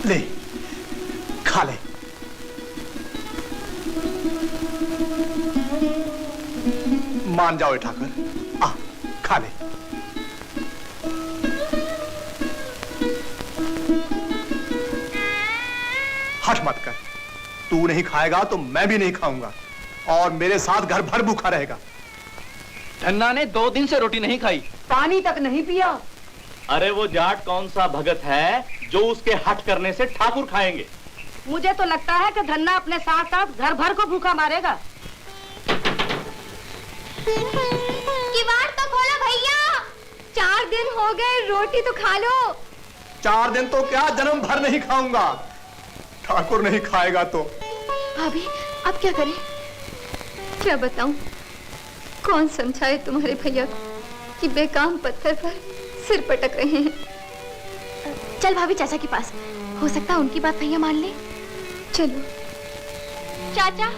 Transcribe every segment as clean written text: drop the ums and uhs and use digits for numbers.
ले, खा ले। मान जाओ ठाकुर, आ खा ले। हट मत कर। तू नहीं खाएगा तो मैं भी नहीं खाऊंगा और मेरे साथ घर भर भूखा रहेगा। धन्ना ने 2 दिन से रोटी नहीं खाई, पानी तक नहीं पिया। अरे वो जाट कौन सा भगत है जो उसके हट करने से ठाकुर खाएंगे? मुझे तो लगता है कि धन्ना अपने साथ साथ घर भर को भूखा मारेगा। किवाड़ तो खोलो भैया, 4 दिन हो गए, रोटी तो खा लो। 4 दिन तो क्या, जन्म भर नहीं खाऊंगा। ठाकुर नहीं खाएगा तो। भाभी अब क्या करें? क्या बताऊं? कौन समझाए तुम्हारे भैया को कि बेकाम पत्थर पर सिर पटक रहे हैं। चल भाभी चाचा के पास, हो सकता है उनकी बात भैया मान ले। चलो। चाचा,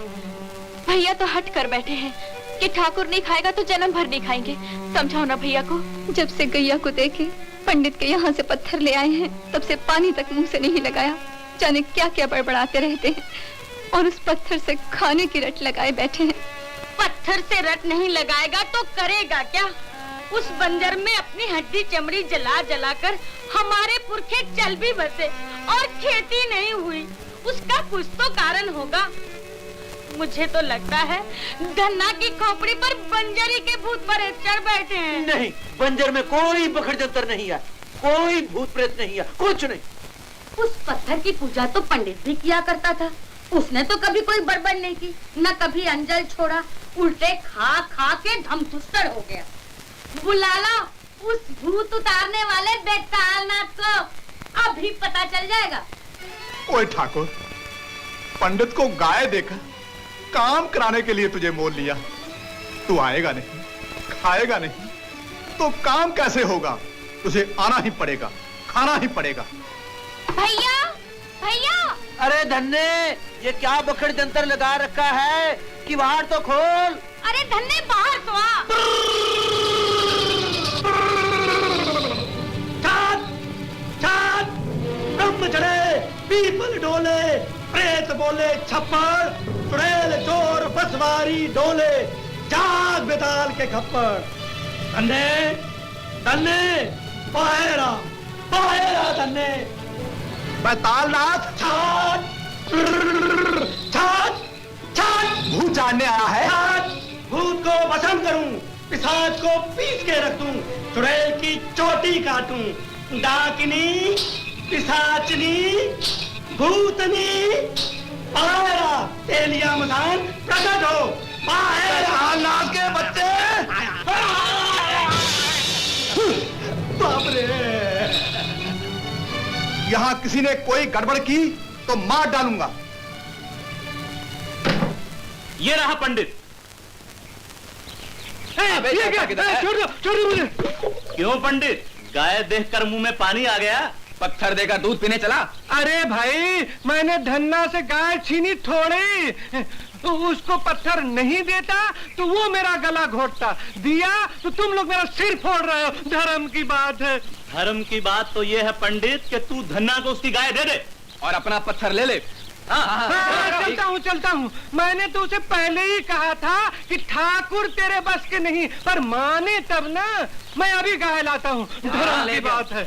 भैया तो हट कर बैठे हैं कि ठाकुर नहीं खाएगा तो जन्म भर नहीं खाएंगे। समझाओ ना भैया को। जब से गैया को देखे पंडित के यहाँ से पत्थर ले आए हैं, तब से पानी तक मुंह से नहीं लगाया। जाने क्या क्या बड़बड़ाते रहते हैं और उस पत्थर से खाने की रट लगाए बैठे हैं। पत्थर से रट नहीं लगाएगा तो करेगा क्या? उस बंजर में अपनी हड्डी चमड़ी जला जला कर हमारे पुरखे चल भी बसे और खेती नहीं हुई। उसका कुछ तो कारण होगा। मुझे तो लगता है धन्ना की खोपड़ी पर बंजरी के भूत पर चढ़ बैठे हैं। नहीं, बंजर में कोई बखड़ जंतर नहीं है, कोई भूत प्रेत नहीं है, कुछ नहीं। उस पत्थर की पूजा तो पंडित भी किया करता था। उसने तो कभी कोई बड़बड़ नहीं की, न कभी अंजल छोड़ा। उल्टे खा खा के धमथुस्तर हो गया। बुला लो उस भूत उतारने वाले बेतालनाथ को, अभी पता चल जाएगा। ओए ठाकुर, पंडित को गाय देकर काम कराने के लिए तुझे मोल लिया। तू आएगा नहीं, खाएगा नहीं, तो काम कैसे होगा? तुझे आना ही पड़ेगा, खाना ही पड़ेगा। भैया, भैया! अरे धन्ने, ये क्या बखड़ जंतर लगा रखा है? किवाड़ तो खोल। अरे धन्ने बाहर तो आ। छात, छात, ब्रह्म चढ़े, पीपल डोले, प्रेत बोले छप्पर, चुड़ैल चोर बसवारी डोले, जाग बेताल के खप्पर। धन्ने, धन्ने, बाहरा, बाहरा धन्ने। बेतालनाथ, छात, छात, छात। भूत जानने आया है। छात, भूत को भस्म करूं, पिशाच को पीस के रख दूं, चुड़ैल की चोटी काटूं, डाकिनी, पिशाचनी, भूतनी, बाहरा, तेलिया मसान प्रकट हो। बाहरा के बच्चे, बाप रे! यहाँ किसी ने कोई गड़बड़ की तो मार डालूंगा। ये रहा पंडित। छोड़ दो मुझे। क्यों पंडित, गाय देखकर मुंह में पानी आ गया? पत्थर देकर दूध पीने चला? अरे भाई, मैंने धन्ना से गाय छीनी थोड़ी। उसको पत्थर नहीं देता तो वो मेरा गला घोटता, दिया तो तुम लोग मेरा सिर फोड़ रहे हो। धर्म की बात है। धर्म की बात तो ये है पंडित कि तू धन्ना को उसकी गाय दे दे और अपना पत्थर ले ले। चलता हूँ। मैंने तो उसे पहले ही कहा था कि ठाकुर तेरे बस के नहीं, पर माने तब ना। मैं अभी गाय लाता हूँ, धर्म की बात है।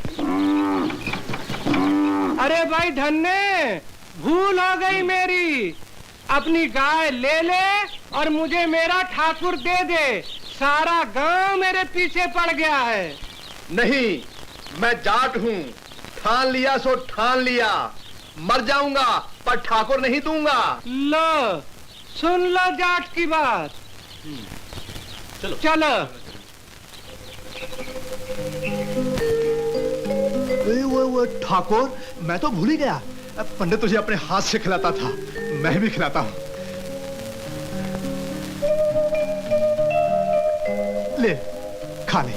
अरे भाई धन्ने, भूल हो गई मेरी। अपनी गाय ले ले और मुझे मेरा ठाकुर दे दे। सारा गांव मेरे पीछे पड़ गया है। नहीं, मैं जाट हूँ, ठान लिया सो ठान लिया। मर जाऊंगा पर ठाकुर नहीं दूंगा। लो, सुन लो जाट की बात। चलो चलो। वो ठाकुर, मैं तो भूल ही गया। पंडित तुझे अपने हाथ से खिलाता था, मैं भी खिलाता हूँ। ले, खा ले,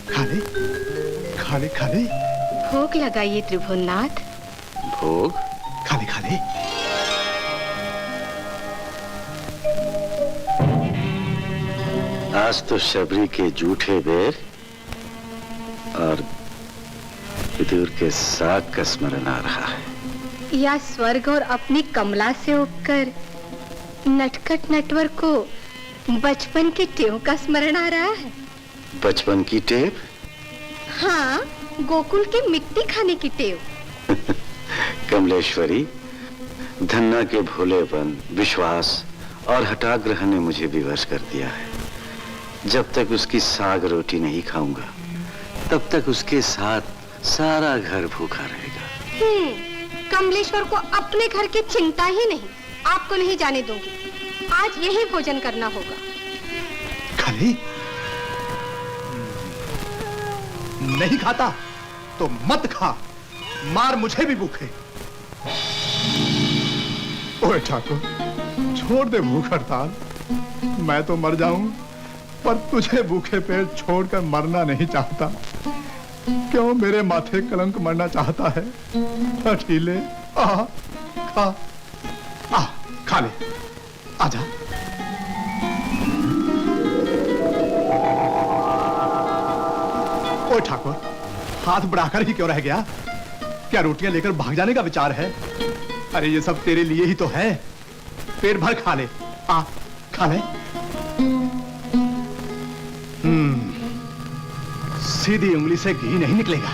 खा ले, खा ले, खा ले। भोग लगाइए त्रिभुवननाथ। भोग? खा ले, खा ले। आज तो शबरी के जूठे बेर और विदुर के साग का स्मरण आ रहा है, या स्वर्ग और अपनी कमला से उठकर नटखट नटवर को बचपन के टेव का स्मरण आ रहा है। बचपन की टेप? हाँ, गोकुल की मिट्टी खाने की टेव। कमलेश्वरी, धन्ना के भोलेपन, विश्वास और हठाग्रह ने मुझे विवश कर दिया है। जब तक उसकी साग रोटी नहीं खाऊंगा, तब तक उसके साथ सारा घर भूखा रहेगा। कमलेश्वर को अपने घर की चिंता ही नहीं, आपको नहीं जाने दूंगी। आज यही भोजन करना होगा। खाली नहीं खाता तो मत खा, मार मुझे भी भूखे। ओए ठाकुर, छोड़ दे भूख हड़ताल। मैं तो मर जाऊं, पर तुझे भूखे पेट छोड़कर मरना नहीं चाहता। क्यों मेरे माथे कलंक मरना चाहता है? हठीले, खा, खा ले, आजा। ओए ठाकुर, हाथ बढ़ाकर ही क्यों रह गया? क्या रोटियां लेकर भाग जाने का विचार है? अरे ये सब तेरे लिए ही तो है। पेट भर खा ले, खा ले। सीधी उंगली से घी नहीं निकलेगा।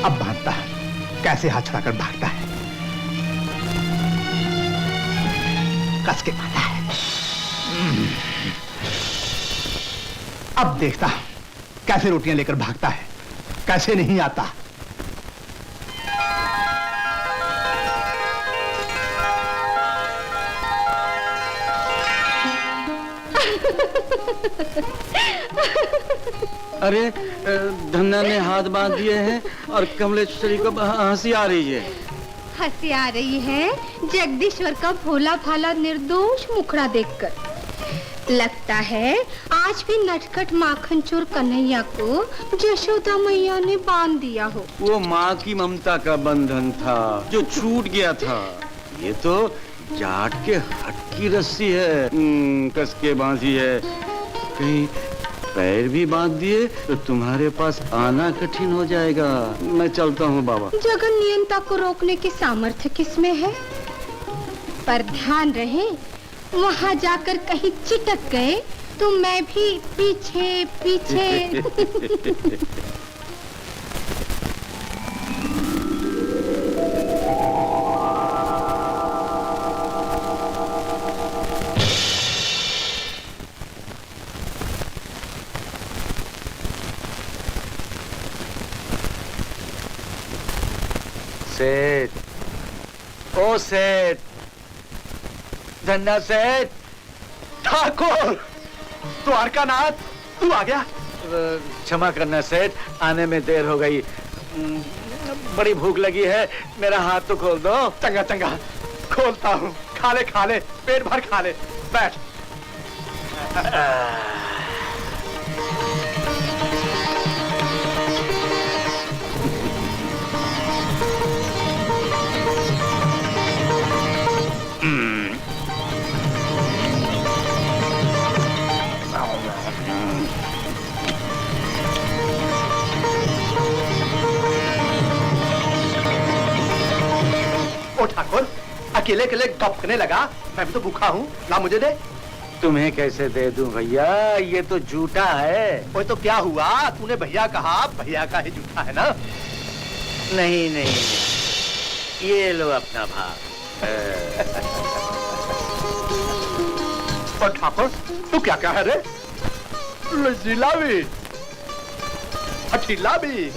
अब भागता है, कैसे हाथ छुड़ाकर भागता है, कस के खाता है। अब देखता कैसे रोटियां लेकर भागता है, कैसे नहीं आता। अरे धन्ना ने हाथ बांध दिए हैं और कमलेश्वरी को हंसी आ रही है। हंसी आ रही है जगदीश्वर का भोला भाला निर्दोष मुखड़ा देखकर। लगता है आज भी नटखट माखन चोर कन्हैया को यशोदा मैया ने बांध दिया हो। वो माँ की ममता का बंधन था जो छूट गया था। ये तो जाट के हट की रस्सी है, कस के बांधी है। कहीं पैर भी बांध दिए तो तुम्हारे पास आना कठिन हो जाएगा। मैं चलता हूँ बाबा। जगन नियंता को रोकने की सामर्थ्य किसमें है? पर ध्यान रहे, वहाँ जाकर कहीं चिटक गए तो मैं भी पीछे पीछे। सेठ, ओ सेठ, धन्ना सेठ। ठाकुर, द्वारकानाथ, तू आ गया? क्षमा करना सेठ, आने में देर हो गई। बड़ी भूख लगी है, मेरा हाथ तो खोल दो। चंगा चंगा, खोलता हूँ। खा ले, पेट भर खा ले। बैठ। ओ ठाकुर, अकेले अकेले गपकने लगा। मैं भी तो भूखा हूँ, ला मुझे दे। तुम्हें कैसे दे दूं भैया, ये तो झूठा है। ओए तो क्या हुआ? तूने भैया कहा, भैया का ही झूठा है ना? नहीं नहीं, ये लो अपना भाग। और ठाकुर, तू क्या क्या है रे? लजीला भी, हठीला भी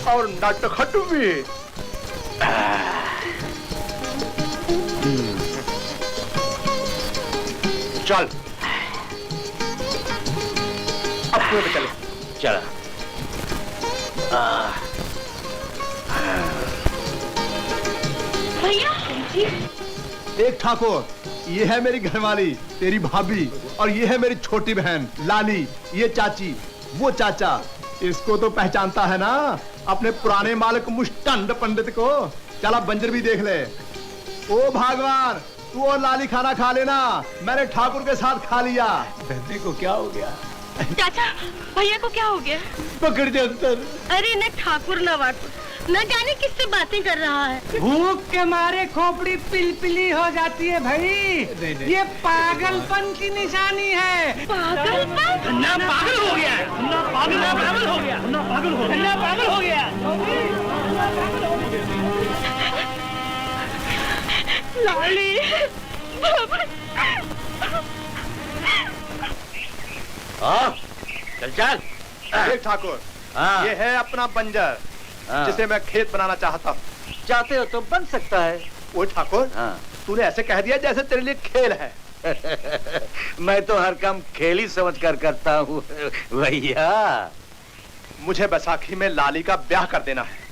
और नटखट भी। चल, अब कुएं पे चले। चला। भैया जी। देख ठाकुर, ये है मेरी घरवाली, तेरी भाभी, और ये है मेरी छोटी बहन लाली, ये चाची, वो चाचा। इसको तो पहचानता है ना, अपने पुराने मालिक मुष्टंड पंडित को। चला बंजर भी देख ले। ओ भगवान, तू और लाली खाना खा लेना, मैंने ठाकुर के साथ खा लिया। बेटे को क्या हो गया? चाचा भैया को क्या हो गया? पकड़ दे अंदर। अरे न ठाकुर न वाकुर, न जाने किससे बातें कर रहा है। भूख के मारे खोपड़ी पिलपिली हो जाती है भाई। ये पागलपन की निशानी है। पागलपन? ना पागल हो गया है, ना पागल हो गया, ना पागल हो गया, ना पागल हो गया। लाली चल चल। देख ठाकुर, हाँ। ये है अपना बंजर, हाँ। जिसे मैं खेत बनाना चाहता हूँ। चाहते हो तो बन सकता है। ओ ठाकुर, हाँ। तूने ऐसे कह दिया जैसे तेरे लिए खेल है। मैं तो हर काम खेल ही समझ कर करता हूँ भैया। मुझे बैसाखी में लाली का ब्याह कर देना है।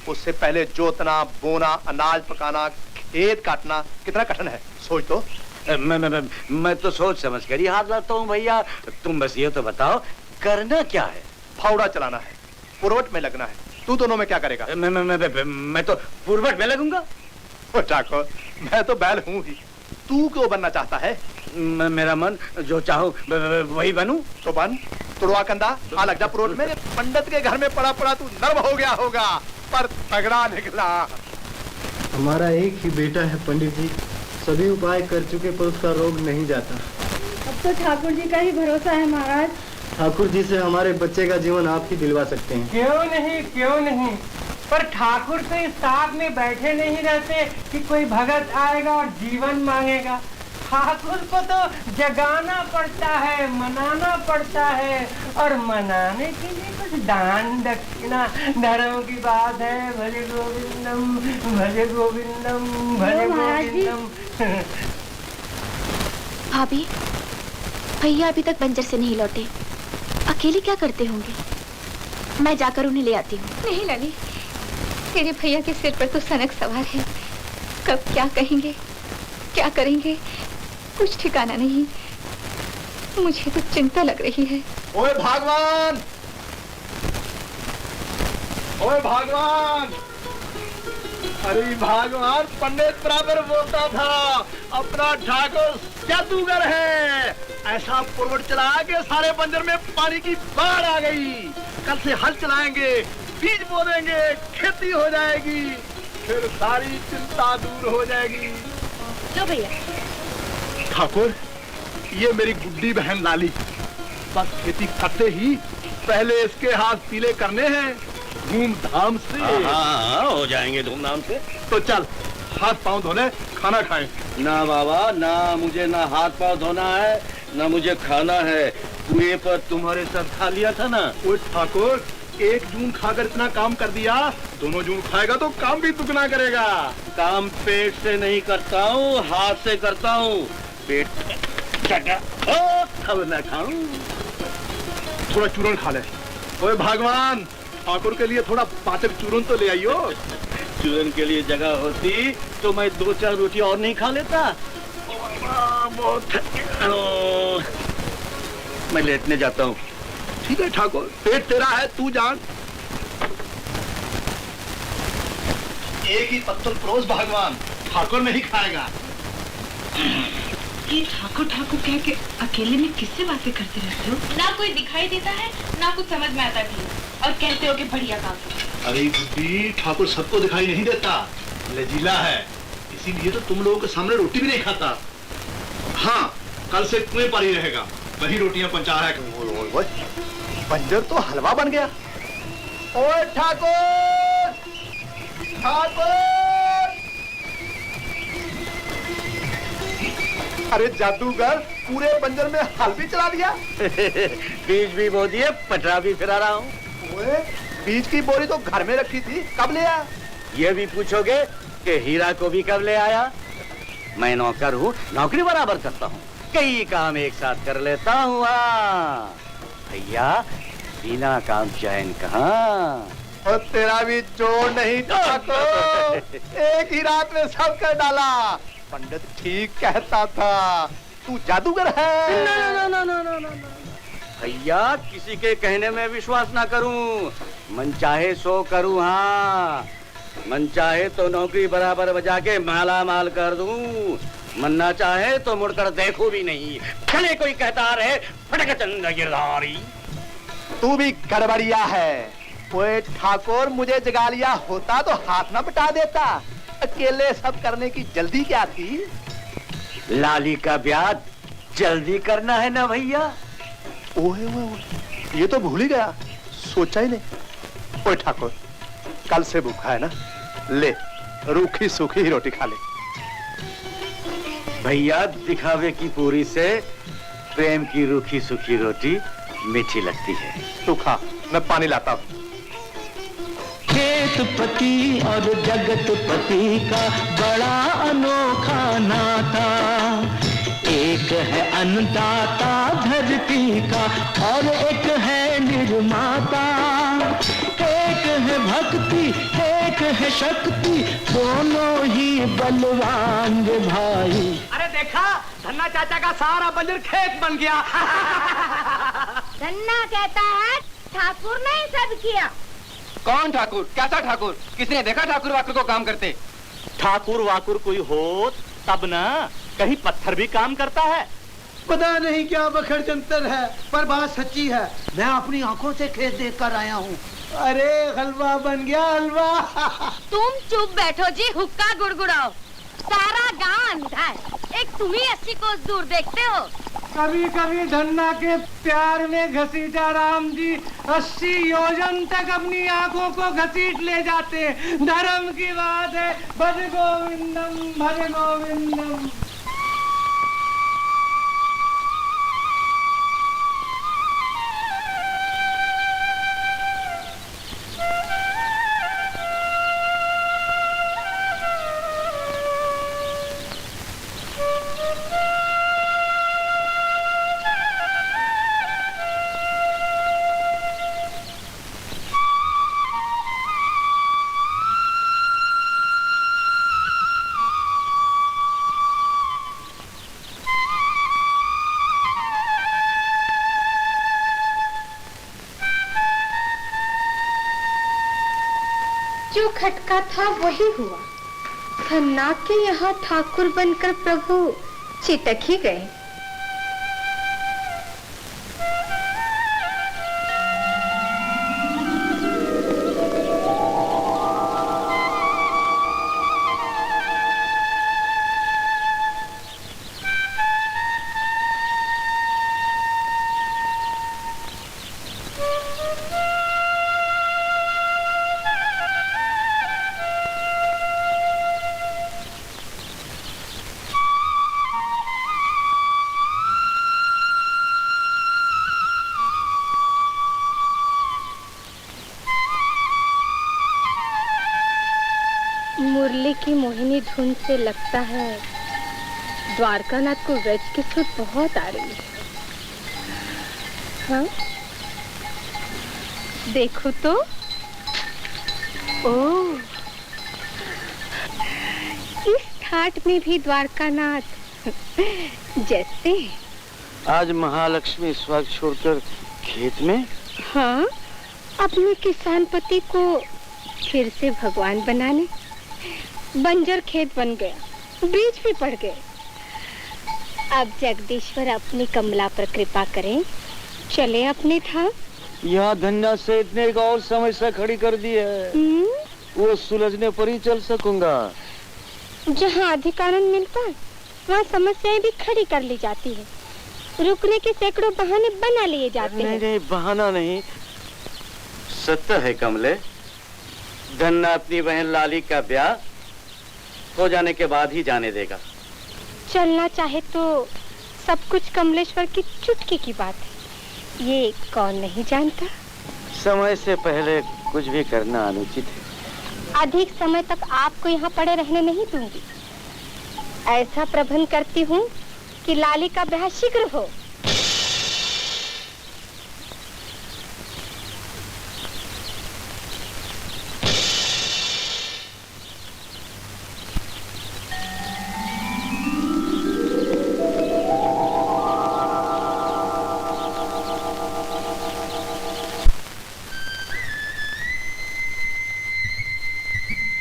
उससे पहले जोतना, बोना, अनाज पकाना, खेत काटना कितना कठिन है, सोच तो। मैं तो सोच समझ कर ही हाथ लाता हूँ भैया। तुम बस ये तो बताओ करना क्या है? फावड़ा चलाना है, पुरवट में लगना है। तू दोनों में क्या करेगा? मैं तो पुरवट में लगूंगा। ओ ठाकुर, मैं तो बैल हूँ ही, तू क्यों बनना चाहता है? मेरा मन जो चाहूँ वही बनूं। तो बन, तुड़वा कंधा, आ लग जा पुरवट में। पंडित के घर में पड़ा पड़ा तू नर्म हो गया होगा, पर तगड़ा निकला। हमारा एक ही बेटा है पंडित जी, सभी उपाय कर चुके पर उसका रोग नहीं जाता। अब तो ठाकुर जी का ही भरोसा है महाराज। ठाकुर जी से हमारे बच्चे का जीवन आप ही दिलवा सकते हैं। क्यों नहीं, क्यों नहीं। पर ठाकुर तो इस साथ में बैठे नहीं रहते कि कोई भगत आएगा और जीवन मांगेगा। ठाकुर को तो जगाना पड़ता है, मनाना पड़ता है, और मनाने के लिए कुछ दान दक्षिणा धर्म की बात है। भजे गोविंदम, भजे गोविंदम, भजे गोविंदम। भाभी, भैया अभी तक बंजर से नहीं लौटे, अकेले क्या करते होंगे? मैं जाकर उन्हें ले आती हूँ। नहीं लाली, तेरे भैया के सिर पर तो सनक सवार है, कब क्या कहेंगे, क्या करेंगे, कुछ ठिकाना नहीं। मुझे तो चिंता लग रही है। ओए भगवान, ओए भगवान, अरे भगवान, पंडित बराबर बोलता था अपना ठाकुर जादूगर है। ऐसा पुरवट चला के सारे बंजर में पानी की बाढ़ आ गई। कल से हल चलाएंगे, बीज बो देंगे, खेती हो जाएगी, फिर सारी चिंता दूर हो जाएगी। लो भैया। ठाकुर, ये मेरी गुड्डी बहन लाली, बस खेती करते ही पहले इसके हाथ पीले करने हैं धूमधाम से। हाँ, हो जाएंगे धूमधाम से। तो चल हाथ पांव धोने, खाना खाएं। ना बाबा, ना मुझे ना हाथ पांव धोना है, ना मुझे खाना है। कुएं पर तुम्हारे साथ खा लिया था ना। वो ठाकुर, एक जून खाकर इतना काम कर दिया, दोनों जून खाएगा तो काम भी दुगना करेगा। काम पेट से नहीं करता हूँ, हाथ से करता हूँ। पेट तब न खाऊं। थोड़ा चूरन खा ले। ओए भगवान, ठाकुर के लिए थोड़ा पाचक चूरन तो ले आइयो। चूरन के लिए जगह होती तो मैं 2-4 रोटी और नहीं खा लेता। बहुत मैं लेटने जाता हूँ। ठीक है ठाकुर, पेट तेरा है, तू जान। एक ही पत्तल परोस भगवान, ठाकुर नहीं खाएगा। ये ठाकुर ठाकुर कह के अकेले में किससे बातें करते रहते हो? ना कोई दिखाई देता है, ना कुछ समझ में आता भी, और कहते हो कि बढ़िया काम करो। अरे बुद्धि, ठाकुर सबको दिखाई नहीं देता, लजीला है, इसीलिए तो तुम लोगों के सामने रोटी भी नहीं खाता। हाँ, कल से कुएं पर ही रहेगा, वही रोटियां पंचा है। बंजर तो हलवा बन गया। ओए ठाकुर, ठाकुर, अरे जादूगर, पूरे बंजर में हल भी चला दिया। बीज भी बो दिए, पटरा भी फिरा रहा हूँ। ओए, बीज की बोरी तो घर में रखी थी, कब ले आया? ये भी पूछोगे कि हीरा को भी कब ले आया? मैं नौकर हूँ, नौकरी बराबर करता हूँ, कई काम एक साथ कर लेता हूँ। हाँ भैया, बिना काम चैन कहाँ। और तेरा भी जोड़ नहीं ठाकुर, एक ही रात में सब कर डाला। पंडित ठीक कहता था, तू जादूगर है। ना भैया, किसी के कहने में विश्वास ना करूं, मन चाहे सो करूं। हाँ, मन चाहे तो नौकरी बराबर बजा के माला माल कर दूं, मरना चाहे तो मुड़कर देखो भी नहीं, चले कोई कहता रहे फटक चंद गिरधारी। तू भी गड़बड़िया है। ओए ठाकुर, मुझे जगा लिया होता तो हाथ न बटा देता। अकेले सब करने की जल्दी क्या थी? लाली का ब्याह जल्दी करना है ना भैया? ओए ओए ओए, ये तो भूल ही गया, सोचा ही नहीं। ओए ठाकुर, कल से भूखा है ना, ले रूखी सूखी ही रोटी खा ले। भैया दिखावे की पूरी से प्रेम की रूखी सूखी रोटी मीठी लगती है। तू खा, मैं पानी लाता हूँ। खेतपति और जगतपति का बड़ा अनोखा नाता, एक है अन्नदाता धरती का और एक है निर्माता, एक है भक्ति एक है शक्ति, दोनों ही बलवान रे भाई। अरे देखा, धन्ना चाचा का सारा बंजर खेत बन गया। धन्ना कहता है ठाकुर ने ही सब किया। कौन ठाकुर? कैसा ठाकुर? किसने देखा ठाकुर वाकुर को काम करते? ठाकुर वाकुर कोई हो तब ना, कहीं पत्थर भी काम करता है। पता नहीं क्या बखर जंतर है, पर बात सच्ची है। मैं अपनी आंखों से खेत देख कर आया हूँ। अरे हलवा बन गया, हलवा। तुम चुप बैठो जी, हुक्का गुड़गुड़ाओ। सारा गांव अंधा है, एक तुम ही 80 कोस दूर देखते हो। कभी कभी धन्ना के प्यार में घसीटा राम जी 80 योजन तक अपनी आंखों को घसीट ले जाते। धर्म की बात है। भज गोविंदम भज गोविंदम। जो खटका था वही हुआ। धन्ना के यहाँ ठाकुर बनकर प्रभु चिटक ही गए। मुरली की मोहिनी धुन से लगता है द्वारकानाथ को व्रज की सुध बहुत आ रही है। हाँ? देखो तो। ओह, इस ठाट में भी द्वारकानाथ जैसे। आज महालक्ष्मी स्वर्ग छोड़कर खेत में? हाँ, अपने किसान पति को फिर से भगवान बनाने। बंजर खेत बन गया, बीज भी पड़ गए। अब जगदीश्वर अपनी कमला पर कृपा करें, चले अपने धाम। यहाँ धन्ना से इतने एक और समस्या खड़ी कर दी है, वो सुलझने पर ही चल सकूंगा। जहाँ अधिकार मिलता है वहाँ समस्याएं भी खड़ी कर ली जाती है। रुकने के सैकड़ों बहाने बना लिए जाते हैं। नहीं, बहाना नहीं, सत्य है कमले। धन्ना अपनी बहन लाली का ब्याह हो जाने के बाद ही जाने देगा। चलना चाहे तो सब कुछ कमलेश्वर की चुटकी की बात है, ये कौन नहीं जानता। समय से पहले कुछ भी करना अनुचित है। अधिक समय तक आपको यहाँ पड़े रहने नहीं दूंगी। ऐसा प्रबंध करती हूँ कि लाली का ब्याह शीघ्र हो।